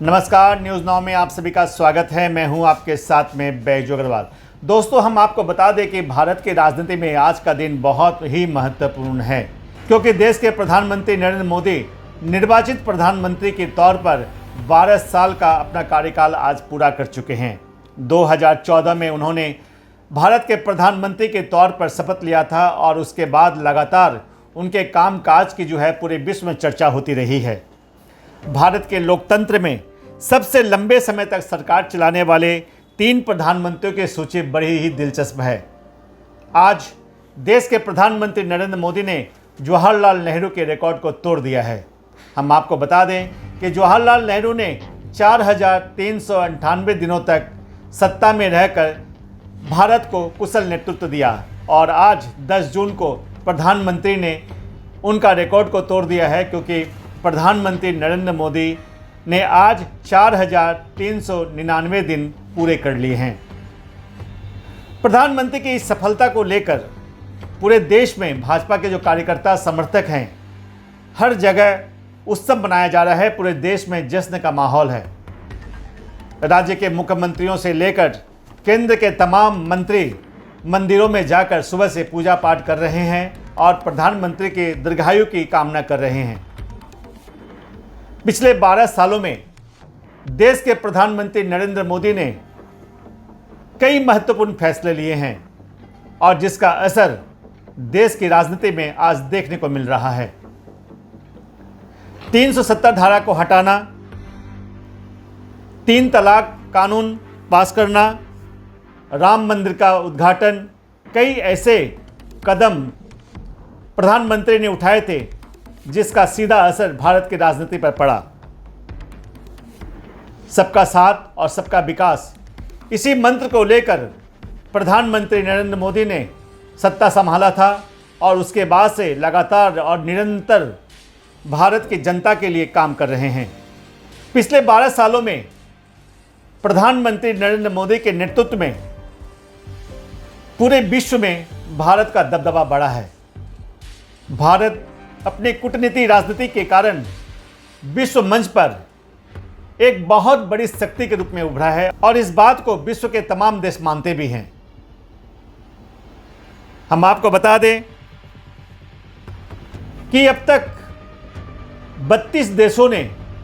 नमस्कार, news now में आप सभी का स्वागत है। मैं हूं आपके साथ में बैजू अग्रवाल। दोस्तों, हम आपको बता दें कि भारत की राजनीति में आज का दिन बहुत ही महत्वपूर्ण है, क्योंकि देश के प्रधानमंत्री नरेंद्र मोदी निर्वाचित प्रधानमंत्री के तौर पर 12 साल का अपना कार्यकाल आज पूरा कर चुके हैं। 2014 में उन्होंने भारत के प्रधानमंत्री के तौर पर शपथ लिया था और उसके बाद लगातार उनके कामकाज की पूरे विश्व में चर्चा होती रही है। भारत के लोकतंत्र में सबसे लंबे समय तक सरकार चलाने वाले 3 प्रधानमंत्रियों की सूची बड़ी ही दिलचस्प है। आज देश के प्रधानमंत्री नरेंद्र मोदी ने जवाहरलाल नेहरू के रिकॉर्ड को तोड़ दिया है। हम आपको बता दें कि जवाहरलाल नेहरू ने 4398 दिनों तक सत्ता में रहकर भारत को कुशल नेतृत्व दिया और आज 10 जून को प्रधानमंत्री ने उनका रिकॉर्ड को तोड़ दिया है, क्योंकि प्रधानमंत्री नरेंद्र मोदी ने आज 4399 दिन पूरे कर लिए हैं। प्रधानमंत्री की इस सफलता को लेकर पूरे देश में भाजपा के जो कार्यकर्ता समर्थक हैं, हर जगह उत्सव मनाया जा रहा है। पूरे देश में जश्न का माहौल है। राज्य के मुख्यमंत्रियों से लेकर केंद्र के तमाम मंत्री मंदिरों में जाकर सुबह से पूजा पाठ कर रहे हैं और प्रधानमंत्री के दीर्घायु की कामना कर रहे हैं। पिछले 12 सालों में देश के प्रधानमंत्री नरेंद्र मोदी ने कई महत्वपूर्ण फैसले लिए हैं और जिसका असर देश की राजनीति में आज देखने को मिल रहा है। 370 धारा को हटाना, 3 तलाक कानून पास करना, राम मंदिर का उद्घाटन, कई ऐसे कदम प्रधानमंत्री ने उठाए थे जिसका सीधा असर भारत की राजनीति पर पड़ा। सबका साथ और सबका विकास, इसी मंत्र को लेकर प्रधानमंत्री नरेंद्र मोदी ने सत्ता संभाला था और उसके बाद से लगातार और निरंतर भारत की जनता के लिए काम कर रहे हैं। पिछले 12 सालों में प्रधानमंत्री नरेंद्र मोदी के नेतृत्व में पूरे विश्व में भारत का दबदबा बढ़ा है। भारत अपनी कूटनीति राजनीति के कारण विश्व मंच पर एक बहुत बड़ी शक्ति के रूप में उभरा है और इस बात को विश्व के तमाम देश मानते भी हैं। हम आपको बता दें कि अब तक 32 देशों ने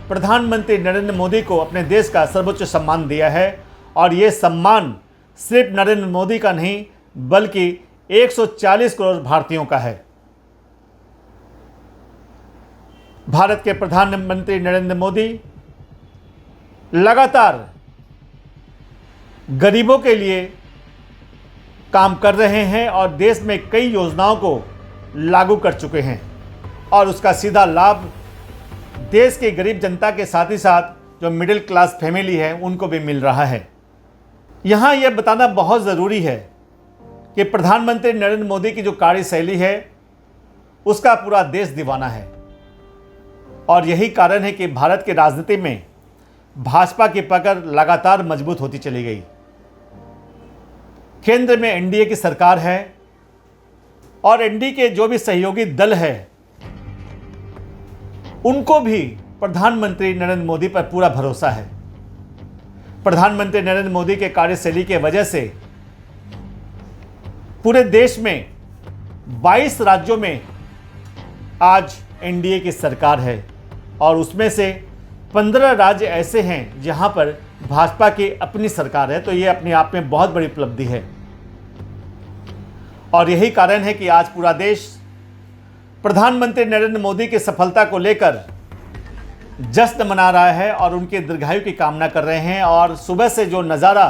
प्रधानमंत्री नरेंद्र मोदी को अपने देश का सर्वोच्च सम्मान दिया है और ये सम्मान सिर्फ नरेंद्र मोदी का नहीं बल्कि 140 करोड़ भारतीयों का है। भारत के प्रधानमंत्री नरेंद्र मोदी लगातार गरीबों के लिए काम कर रहे हैं और देश में कई योजनाओं को लागू कर चुके हैं और उसका सीधा लाभ देश की गरीब जनता के साथ ही साथ जो मिडिल क्लास फैमिली है उनको भी मिल रहा है। यहाँ यह बताना बहुत ज़रूरी है कि प्रधानमंत्री नरेंद्र मोदी की जो कार्यशैली है उसका पूरा देश दीवाना है और यही कारण है कि भारत की राजनीति में भाजपा की पकड़ लगातार मजबूत होती चली गई। केंद्र में एनडीए की सरकार है और एनडीए के जो भी सहयोगी दल है उनको भी प्रधानमंत्री नरेंद्र मोदी पर पूरा भरोसा है। प्रधानमंत्री नरेंद्र मोदी के कार्यशैली के वजह से पूरे देश में 22 राज्यों में आज एनडीए की सरकार है और उसमें से 15 राज्य ऐसे हैं जहां पर भाजपा की अपनी सरकार है। तो ये अपने आप में बहुत बड़ी उपलब्धि है और यही कारण है कि आज पूरा देश प्रधानमंत्री नरेंद्र मोदी की सफलता को लेकर जश्न मना रहा है और उनके दीर्घायु की कामना कर रहे हैं। और सुबह से जो नज़ारा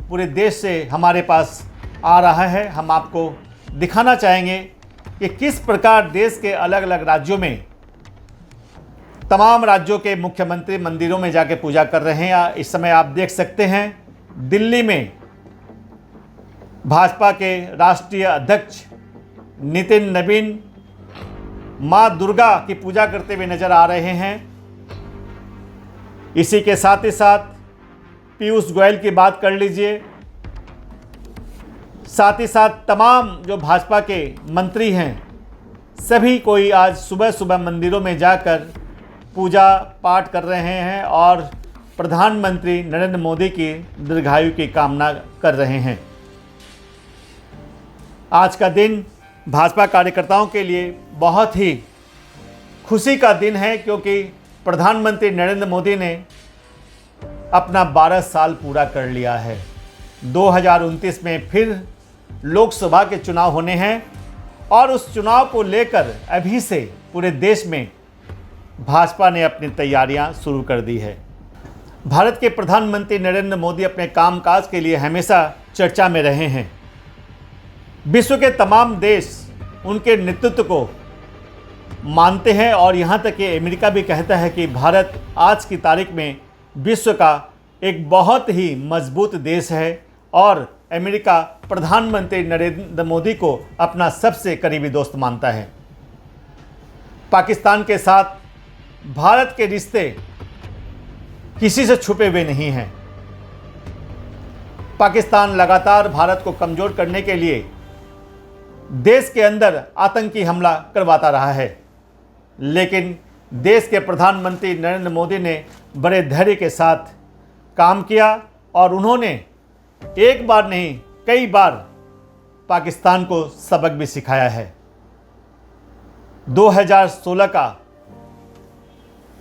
पूरे देश से हमारे पास आ रहा है, हम आपको दिखाना चाहेंगे कि किस प्रकार देश के अलग अलग राज्यों में तमाम राज्यों के मुख्यमंत्री मंदिरों में जाके पूजा कर रहे हैं। इस समय आप देख सकते हैं दिल्ली में भाजपा के राष्ट्रीय अध्यक्ष नितिन नवीन मां दुर्गा की पूजा करते हुए नजर आ रहे हैं। इसी के साथ ही साथ पीयूष गोयल की बात कर लीजिए, साथ ही साथ तमाम जो भाजपा के मंत्री हैं सभी कोई आज सुबह सुबह मंदिरों में जाकर पूजा पाठ कर रहे हैं और प्रधानमंत्री नरेंद्र मोदी की दीर्घायु की कामना कर रहे हैं। आज का दिन भाजपा कार्यकर्ताओं के लिए बहुत ही खुशी का दिन है, क्योंकि प्रधानमंत्री नरेंद्र मोदी ने अपना 12 साल पूरा कर लिया है। 2029 में फिर लोकसभा के चुनाव होने हैं और उस चुनाव को लेकर अभी से पूरे देश में भाजपा ने अपनी तैयारियां शुरू कर दी है। भारत के प्रधानमंत्री नरेंद्र मोदी अपने कामकाज के लिए हमेशा चर्चा में रहे हैं। विश्व के तमाम देश उनके नेतृत्व को मानते हैं और यहाँ तक कि अमेरिका भी कहता है कि भारत आज की तारीख में विश्व का एक बहुत ही मजबूत देश है और अमेरिका प्रधानमंत्री नरेंद्र मोदी को अपना सबसे करीबी दोस्त मानता है। पाकिस्तान के साथ भारत के रिश्ते किसी से छुपे हुए नहीं हैं। पाकिस्तान लगातार भारत को कमज़ोर करने के लिए देश के अंदर आतंकी हमला करवाता रहा है, लेकिन देश के प्रधानमंत्री नरेंद्र मोदी ने बड़े धैर्य के साथ काम किया और उन्होंने एक बार नहीं कई बार पाकिस्तान को सबक भी सिखाया है। 2016 का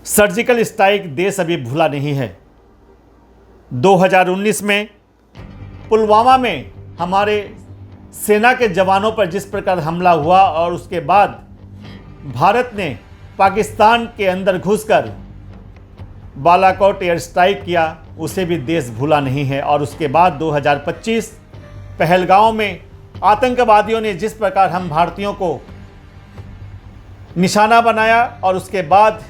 सर्जिकल स्ट्राइक देश अभी भूला नहीं है। 2019 में पुलवामा में हमारे सेना के जवानों पर जिस प्रकार हमला हुआ और उसके बाद भारत ने पाकिस्तान के अंदर घुसकर बालाकोट एयर स्ट्राइक किया, उसे भी देश भूला नहीं है। और उसके बाद 2025 पहलगांव में आतंकवादियों ने जिस प्रकार हम भारतीयों को निशाना बनाया और उसके बाद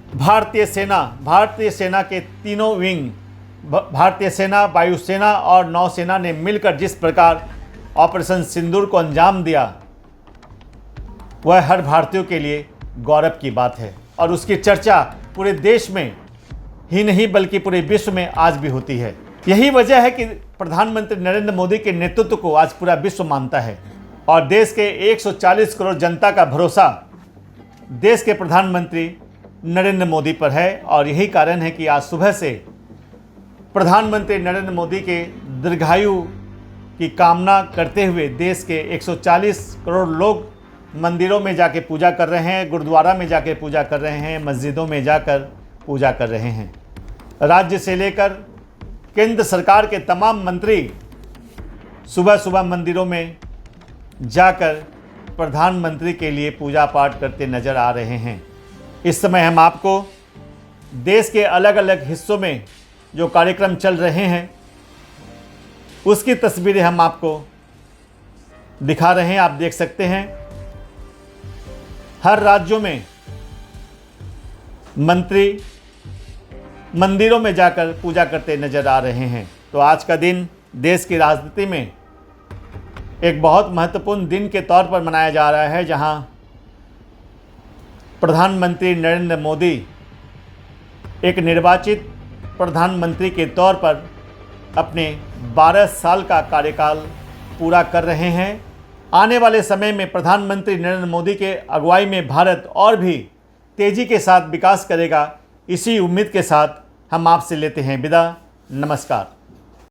भारतीय सेना के तीनों विंग, भारतीय सेना, वायुसेना और नौसेना ने मिलकर जिस प्रकार ऑपरेशन सिंदूर को अंजाम दिया, वह हर भारतीयों के लिए गौरव की बात है और उसकी चर्चा पूरे देश में ही नहीं बल्कि पूरे विश्व में आज भी होती है। यही वजह है कि प्रधानमंत्री नरेंद्र मोदी के नेतृत्व को आज पूरा विश्व मानता है और देश के 140 करोड़ जनता का भरोसा देश के प्रधानमंत्री नरेंद्र मोदी पर है। और यही कारण है कि आज सुबह से प्रधानमंत्री नरेंद्र मोदी के दीर्घायु की कामना करते हुए देश के 140 करोड़ लोग मंदिरों में जाके पूजा कर रहे हैं, गुरुद्वारा में जाके पूजा कर रहे हैं, मस्जिदों में जाकर पूजा कर रहे हैं। राज्य से लेकर केंद्र सरकार के तमाम मंत्री सुबह सुबह मंदिरों में जाकर प्रधानमंत्री के लिए पूजा पाठ करते नज़र आ रहे हैं। इस समय हम आपको देश के अलग अलग हिस्सों में जो कार्यक्रम चल रहे हैं उसकी तस्वीरें हम आपको दिखा रहे हैं। आप देख सकते हैं हर राज्यों में मंत्री मंदिरों में जाकर पूजा करते नजर आ रहे हैं। तो आज का दिन देश की राजनीति में एक बहुत महत्वपूर्ण दिन के तौर पर मनाया जा रहा है, जहां प्रधानमंत्री नरेंद्र मोदी एक निर्वाचित प्रधानमंत्री के तौर पर अपने 12 साल का कार्यकाल पूरा कर रहे हैं। आने वाले समय में प्रधानमंत्री नरेंद्र मोदी के अगुवाई में भारत और भी तेज़ी के साथ विकास करेगा। इसी उम्मीद के साथ हम आपसे लेते हैं विदा। नमस्कार।